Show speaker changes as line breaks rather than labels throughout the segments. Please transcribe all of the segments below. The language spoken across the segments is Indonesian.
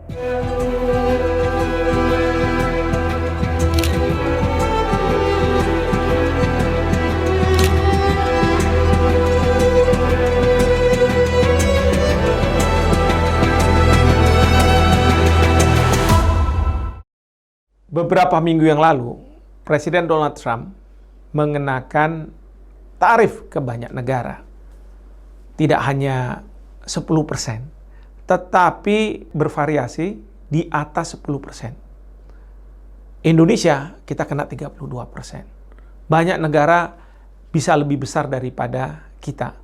Beberapa minggu yang lalu, Presiden Donald Trump mengenakan tarif ke banyak negara. Tidak hanya 10%, tetapi bervariasi di atas 10%. Indonesia kita kena 32%. Banyak negara bisa lebih besar daripada kita.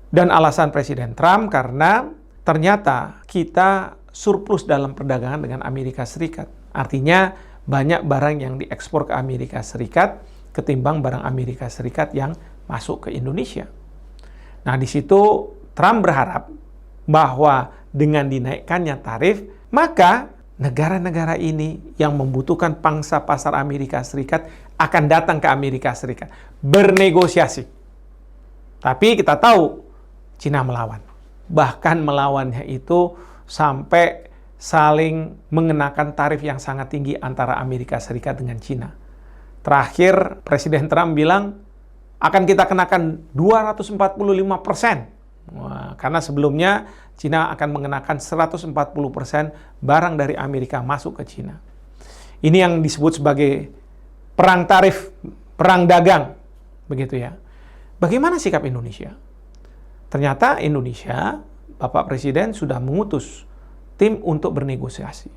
Dan alasan Presiden Trump karena ternyata kita surplus dalam perdagangan dengan Amerika Serikat. Artinya banyak barang yang diekspor ke Amerika Serikat ketimbang barang Amerika Serikat yang masuk ke Indonesia. Nah, di situ Trump berharap bahwa dengan dinaikkannya tarif, maka negara-negara ini yang membutuhkan pangsa pasar Amerika Serikat akan datang ke Amerika Serikat bernegosiasi. Tapi kita tahu Cina melawan. Bahkan melawannya itu sampai saling mengenakan tarif yang sangat tinggi antara Amerika Serikat dengan Cina. Terakhir, Presiden Trump bilang akan kita kenakan 245%. Wah, karena sebelumnya Cina akan mengenakan 140% barang dari Amerika masuk ke Cina. Ini yang disebut sebagai perang tarif, perang dagang, begitu ya. Bagaimana sikap Indonesia? Ternyata Indonesia, Bapak Presiden sudah mengutus tim untuk bernegosiasi.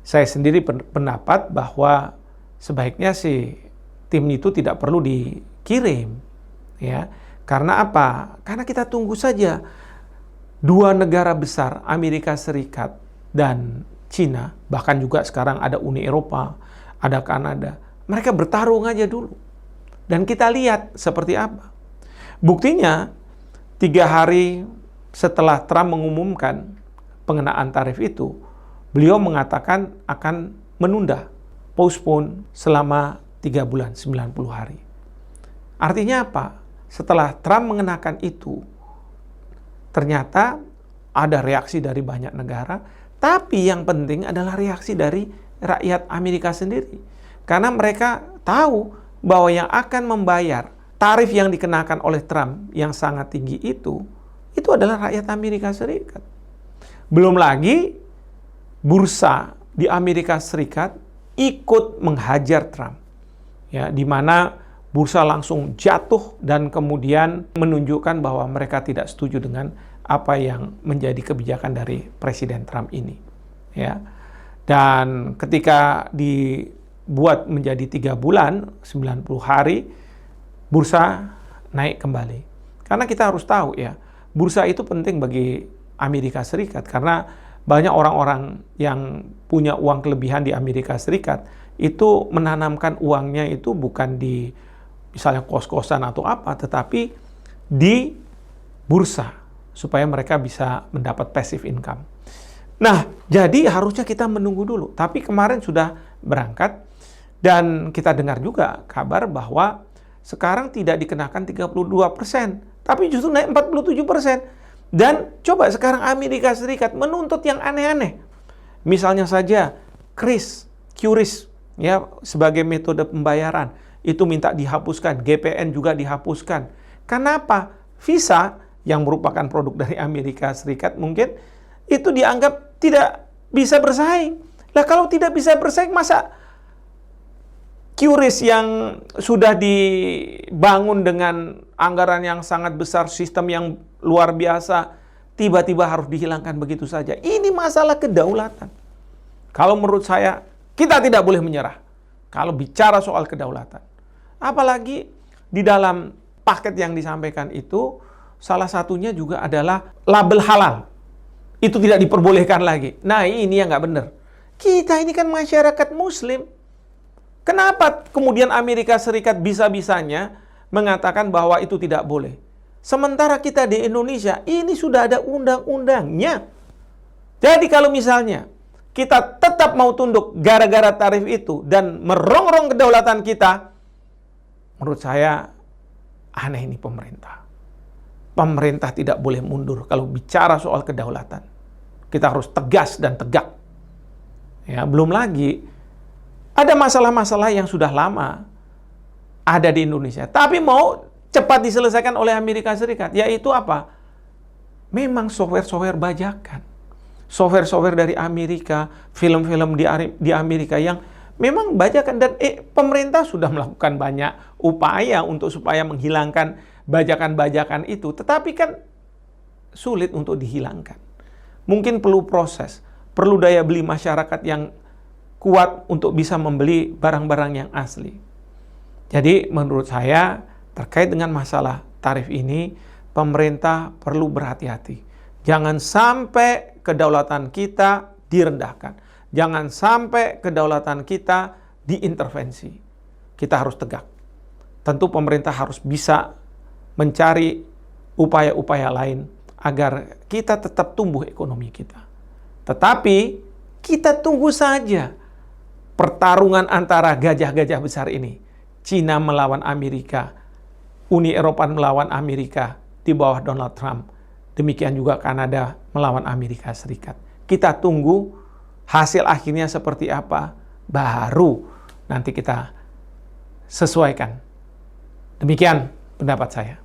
Saya sendiri pendapat bahwa sebaiknya sih tim itu tidak perlu dikirim, ya. Karena apa? Karena kita tunggu saja dua negara besar, Amerika Serikat dan Cina, bahkan juga sekarang ada Uni Eropa, ada Kanada. Mereka bertarung aja dulu. Dan kita lihat seperti apa. Buktinya, 3 hari setelah Trump mengumumkan pengenaan tarif itu, beliau mengatakan akan menunda, postpone selama 3 bulan, 90 hari. Artinya apa? Setelah Trump mengenakan itu, ternyata ada reaksi dari banyak negara, tapi yang penting adalah reaksi dari rakyat Amerika sendiri. Karena mereka tahu bahwa yang akan membayar tarif yang dikenakan oleh Trump yang sangat tinggi itu adalah rakyat Amerika Serikat. Belum lagi, bursa di Amerika Serikat ikut menghajar Trump. Ya, di mana bursa langsung jatuh dan kemudian menunjukkan bahwa mereka tidak setuju dengan apa yang menjadi kebijakan dari Presiden Trump ini. Ya. Dan ketika dibuat menjadi 3 bulan, 90 hari, bursa naik kembali. Karena kita harus tahu ya, bursa itu penting bagi Amerika Serikat, karena banyak orang-orang yang punya uang kelebihan di Amerika Serikat itu menanamkan uangnya itu bukan di misalnya kos-kosan atau apa, tetapi di bursa supaya mereka bisa mendapat passive income. Nah, jadi harusnya kita menunggu dulu. Tapi kemarin sudah berangkat dan kita dengar juga kabar bahwa sekarang tidak dikenakan 32%, tapi justru naik 47%. Dan coba sekarang Amerika Serikat menuntut yang aneh-aneh. Misalnya saja QRIS ya, sebagai metode pembayaran itu minta dihapuskan, GPN juga dihapuskan. Kenapa? Visa yang merupakan produk dari Amerika Serikat mungkin itu dianggap tidak bisa bersaing. Lah kalau tidak bisa bersaing, masa QRIS yang sudah dibangun dengan anggaran yang sangat besar, sistem yang luar biasa, tiba-tiba harus dihilangkan begitu saja. Ini masalah kedaulatan. Kalau menurut saya, kita tidak boleh menyerah kalau bicara soal kedaulatan. Apalagi di dalam paket yang disampaikan itu, salah satunya juga adalah label halal. Itu tidak diperbolehkan lagi. Nah, ini yang nggak benar. Kita ini kan masyarakat Muslim. Kenapa kemudian Amerika Serikat bisa-bisanya mengatakan bahwa itu tidak boleh? Sementara kita di Indonesia, ini sudah ada undang-undangnya. Jadi kalau misalnya kita tetap mau tunduk gara-gara tarif itu dan merongrong kedaulatan kita, menurut saya aneh ini pemerintah. Pemerintah tidak boleh mundur kalau bicara soal kedaulatan. Kita harus tegas dan tegak. Ya, belum lagi ada masalah-masalah yang sudah lama ada di Indonesia, tapi mau cepat diselesaikan oleh Amerika Serikat, yaitu apa? Memang software-software bajakan. Software-software dari Amerika, film-film di Amerika yang memang bajakan, dan pemerintah sudah melakukan banyak upaya untuk supaya menghilangkan bajakan-bajakan itu, tetapi kan sulit untuk dihilangkan. Mungkin perlu proses, perlu daya beli masyarakat yang kuat untuk bisa membeli barang-barang yang asli. Jadi menurut saya terkait dengan masalah tarif ini, pemerintah perlu berhati-hati. Jangan sampai kedaulatan kita direndahkan. Jangan sampai kedaulatan kita diintervensi. Kita harus tegak. Tentu pemerintah harus bisa mencari upaya-upaya lain agar kita tetap tumbuh ekonomi kita. Tetapi kita tunggu saja pertarungan antara gajah-gajah besar ini. Cina melawan Amerika, Uni Eropa melawan Amerika di bawah Donald Trump. Demikian juga Kanada melawan Amerika Serikat. Kita tunggu hasil akhirnya seperti apa, baru nanti kita sesuaikan. Demikian pendapat saya.